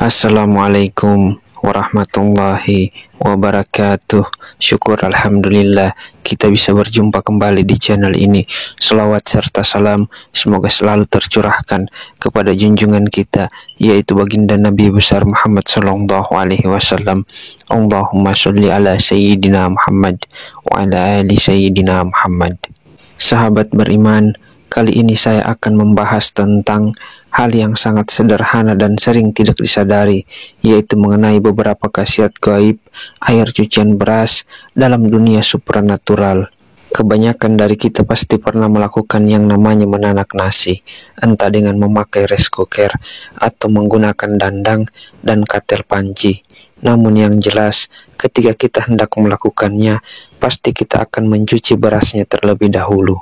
Assalamualaikum warahmatullahi wabarakatuh. Syukur alhamdulillah kita bisa berjumpa kembali di channel ini. Selawat serta salam semoga selalu tercurahkan kepada junjungan kita, yaitu baginda Nabi besar Muhammad sallallahu alaihi wasallam. Allahumma sholli ala sayyidina Muhammad wa ala ali sayyidina Muhammad. Sahabat beriman, kali ini saya akan membahas tentang hal yang sangat sederhana dan sering tidak disadari, yaitu mengenai beberapa khasiat gaib air cucian beras dalam dunia supranatural. Kebanyakan dari kita pasti pernah melakukan yang namanya menanak nasi, entah dengan memakai rice cooker atau menggunakan dandang dan katel panci. Namun yang jelas, ketika kita hendak melakukannya, pasti kita akan mencuci berasnya terlebih dahulu.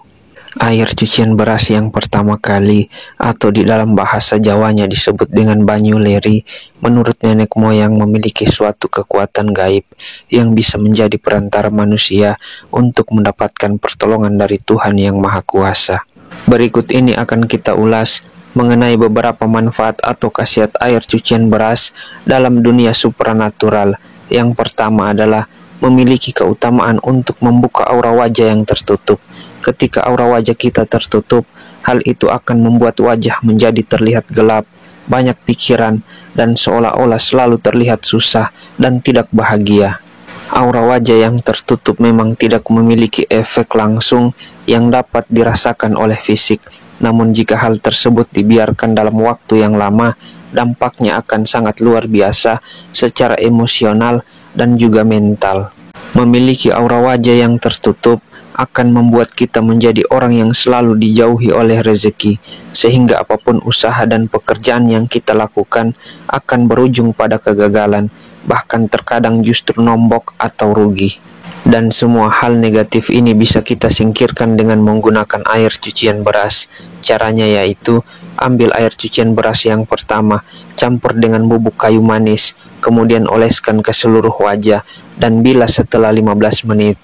Air cucian beras yang pertama kali, atau di dalam bahasa Jawanya disebut dengan banyu leri, menurut nenek moyang memiliki suatu kekuatan gaib yang bisa menjadi perantara manusia untuk mendapatkan pertolongan dari Tuhan yang Maha Kuasa. Berikut ini akan kita ulas mengenai beberapa manfaat atau khasiat air cucian beras dalam dunia supranatural. Yang pertama adalah memiliki keutamaan untuk membuka aura wajah yang tertutup. Ketika aura wajah kita tertutup, hal itu akan membuat wajah menjadi terlihat gelap, banyak pikiran, dan seolah-olah selalu terlihat susah dan tidak bahagia. Aura wajah yang tertutup memang tidak memiliki efek langsung yang dapat dirasakan oleh fisik. Namun jika hal tersebut dibiarkan dalam waktu yang lama, dampaknya akan sangat luar biasa secara emosional dan juga mental. Memiliki aura wajah yang tertutup akan membuat kita menjadi orang yang selalu dijauhi oleh rezeki, sehingga apapun usaha dan pekerjaan yang kita lakukan akan berujung pada kegagalan, bahkan terkadang justru nombok atau rugi. Dan semua hal negatif ini bisa kita singkirkan dengan menggunakan air cucian beras. Caranya yaitu, ambil air cucian beras yang pertama, campur dengan bubuk kayu manis, kemudian oleskan ke seluruh wajah, dan bilas setelah 15 menit.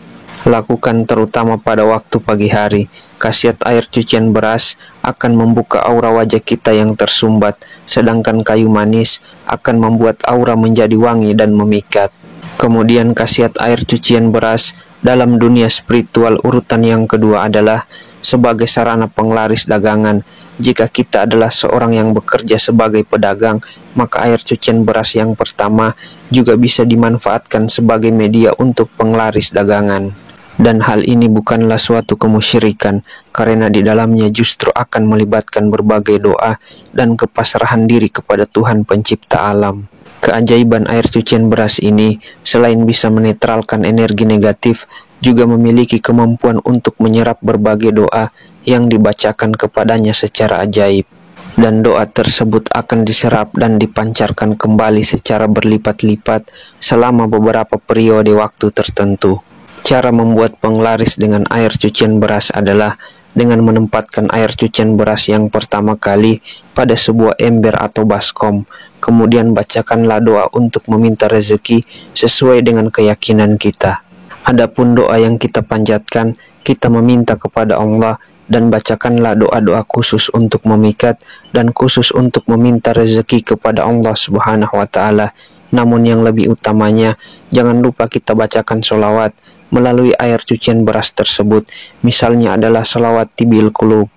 Lakukan terutama pada waktu pagi hari. Khasiat air cucian beras akan membuka aura wajah kita yang tersumbat, sedangkan kayu manis akan membuat aura menjadi wangi dan memikat. Kemudian khasiat air cucian beras dalam dunia spiritual urutan yang kedua adalah sebagai sarana penglaris dagangan. Jika kita adalah seorang yang bekerja sebagai pedagang, maka air cucian beras yang pertama juga bisa dimanfaatkan sebagai media untuk penglaris dagangan. Dan hal ini bukanlah suatu kemusyrikan, karena di dalamnya justru akan melibatkan berbagai doa dan kepasrahan diri kepada Tuhan pencipta alam. Keajaiban air cucian beras ini, selain bisa menetralkan energi negatif, juga memiliki kemampuan untuk menyerap berbagai doa yang dibacakan kepadanya secara ajaib. Dan doa tersebut akan diserap dan dipancarkan kembali secara berlipat-lipat selama beberapa periode waktu tertentu. Cara membuat penglaris dengan air cucian beras adalah dengan menempatkan air cucian beras yang pertama kali pada sebuah ember atau baskom. Kemudian bacakanlah doa untuk meminta rezeki sesuai dengan keyakinan kita. Adapun doa yang kita panjatkan, kita meminta kepada Allah, dan bacakanlah doa-doa khusus untuk memikat dan khusus untuk meminta rezeki kepada Allah Subhanahu wa Ta'ala. Namun yang lebih utamanya, jangan lupa kita bacakan sholawat melalui air cucian beras tersebut. Misalnya adalah sholawat tibil qulub.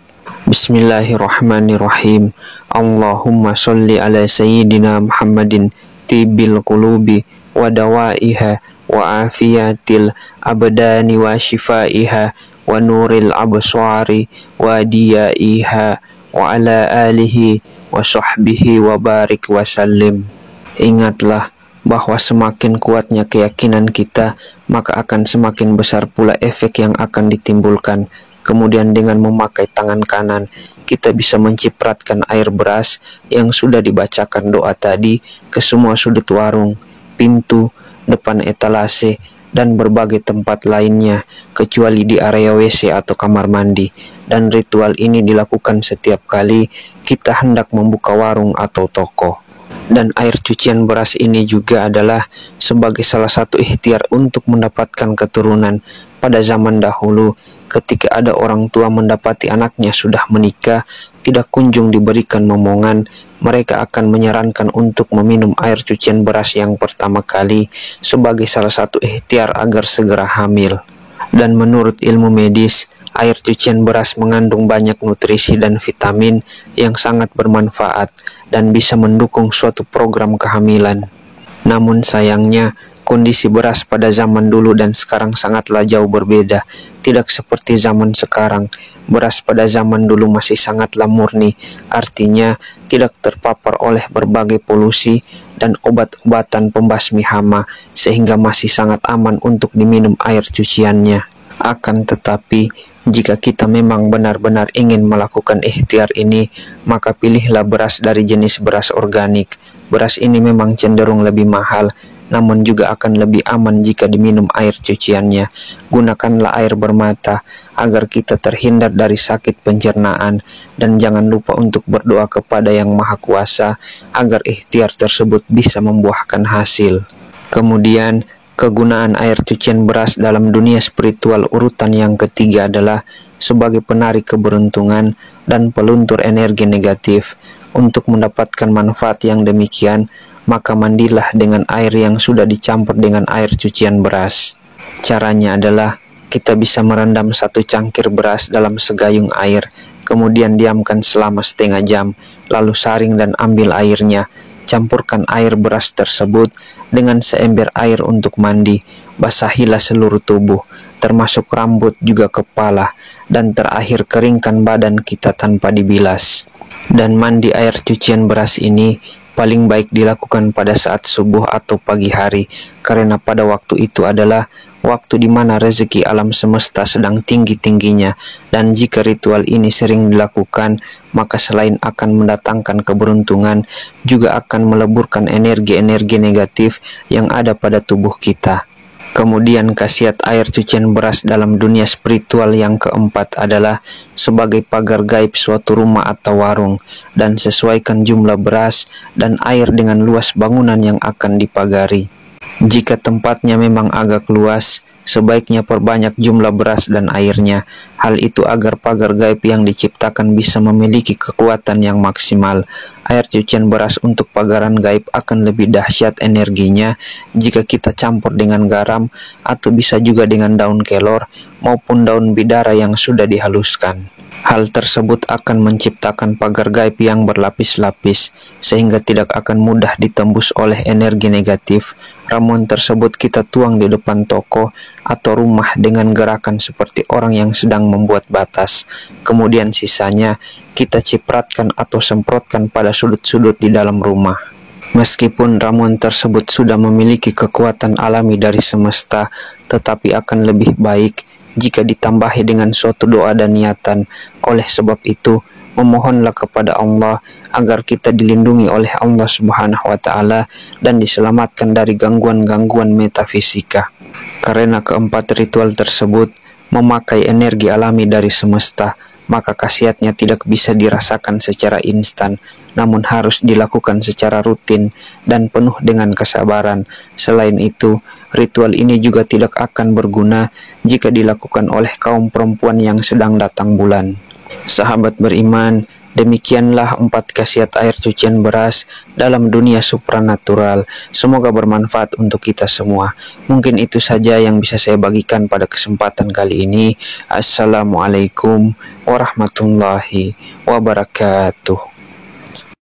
Bismillahirrahmanirrahim. Allahumma sholli ala sayyidina Muhammadin tibil qulubi wa dawaiha wa afiyatil abdani wa shifaiha wa nuril abswari wa diyaiha wa ala alihi wa sahbihi wa barik wa sallim. Ingatlah bahwa semakin kuatnya keyakinan kita, maka akan semakin besar pula efek yang akan ditimbulkan. Kemudian dengan memakai tangan kanan, kita bisa mencipratkan air beras yang sudah dibacakan doa tadi ke semua sudut warung, pintu, depan etalase, dan berbagai tempat lainnya, kecuali di area WC atau kamar mandi. Dan ritual ini dilakukan setiap kali kita hendak membuka warung atau toko. Dan air cucian beras ini juga adalah sebagai salah satu ikhtiar untuk mendapatkan keturunan. Pada zaman dahulu, ketika ada orang tua mendapati anaknya sudah menikah, tidak kunjung diberikan momongan, mereka akan menyarankan untuk meminum air cucian beras yang pertama kali sebagai salah satu ikhtiar agar segera hamil. Dan menurut ilmu medis, air cucian beras mengandung banyak nutrisi dan vitamin yang sangat bermanfaat dan bisa mendukung suatu program kehamilan. Namun sayangnya, kondisi beras pada zaman dulu dan sekarang sangatlah jauh berbeda. Tidak seperti zaman sekarang. Beras pada zaman dulu masih sangatlah murni, artinya tidak terpapar oleh berbagai polusi dan obat-obatan pembasmi hama, sehingga masih sangat aman untuk diminum air cuciannya. Akan tetapi, jika kita memang benar-benar ingin melakukan ikhtiar ini, maka pilihlah beras dari jenis beras organik. Beras ini memang cenderung lebih mahal, namun juga akan lebih aman jika diminum air cuciannya. Gunakanlah air bermata agar kita terhindar dari sakit pencernaan, dan jangan lupa untuk berdoa kepada Yang Maha Kuasa agar ikhtiar tersebut bisa membuahkan hasil. Kemudian, kegunaan air cucian beras dalam dunia spiritual urutan yang ketiga adalah sebagai penarik keberuntungan dan peluntur energi negatif. Untuk mendapatkan manfaat yang demikian, maka mandilah dengan air yang sudah dicampur dengan air cucian beras. Caranya adalah kita bisa merendam 1 cangkir beras dalam segayung air, kemudian diamkan selama setengah jam, lalu saring dan ambil airnya. Campurkan air beras tersebut dengan seember air untuk mandi. Basahilah seluruh tubuh, termasuk rambut juga kepala, dan terakhir keringkan badan kita tanpa dibilas. Dan mandi air cucian beras ini paling baik dilakukan pada saat subuh atau pagi hari, karena pada waktu itu adalah waktu di mana rezeki alam semesta sedang tinggi-tingginya, dan jika ritual ini sering dilakukan, maka selain akan mendatangkan keberuntungan, juga akan meleburkan energi-energi negatif yang ada pada tubuh kita. Kemudian khasiat air cucian beras dalam dunia spiritual yang keempat adalah sebagai pagar gaib suatu rumah atau warung, dan sesuaikan jumlah beras dan air dengan luas bangunan yang akan dipagari. Jika tempatnya memang agak luas, sebaiknya perbanyak jumlah beras dan airnya. Hal itu agar pagar gaib yang diciptakan bisa memiliki kekuatan yang maksimal. Air cucian beras untuk pagaran gaib akan lebih dahsyat energinya jika kita campur dengan garam, atau bisa juga dengan daun kelor maupun daun bidara yang sudah dihaluskan. Hal tersebut akan menciptakan pagar gaib yang berlapis-lapis, sehingga tidak akan mudah ditembus oleh energi negatif. Ramuan tersebut kita tuang di depan toko atau rumah dengan gerakan seperti orang yang sedang membuat batas. Kemudian sisanya kita cipratkan atau semprotkan pada sudut-sudut di dalam rumah. Meskipun ramuan tersebut sudah memiliki kekuatan alami dari semesta, tetapi akan lebih baik jika ditambahi dengan suatu doa dan niatan. Oleh sebab itu, memohonlah kepada Allah agar kita dilindungi oleh Allah Subhanahu wa Ta'ala dan diselamatkan dari gangguan-gangguan metafisika. Karena keempat ritual tersebut memakai energi alami dari semesta, maka khasiatnya tidak bisa dirasakan secara instan, namun harus dilakukan secara rutin dan penuh dengan kesabaran. Selain itu, ritual ini juga tidak akan berguna jika dilakukan oleh kaum perempuan yang sedang datang bulan. Sahabat beriman, demikianlah 4 khasiat air cucian beras dalam dunia supranatural. Semoga bermanfaat untuk kita semua. Mungkin itu saja yang bisa saya bagikan pada kesempatan kali ini. Assalamualaikum warahmatullahi wabarakatuh.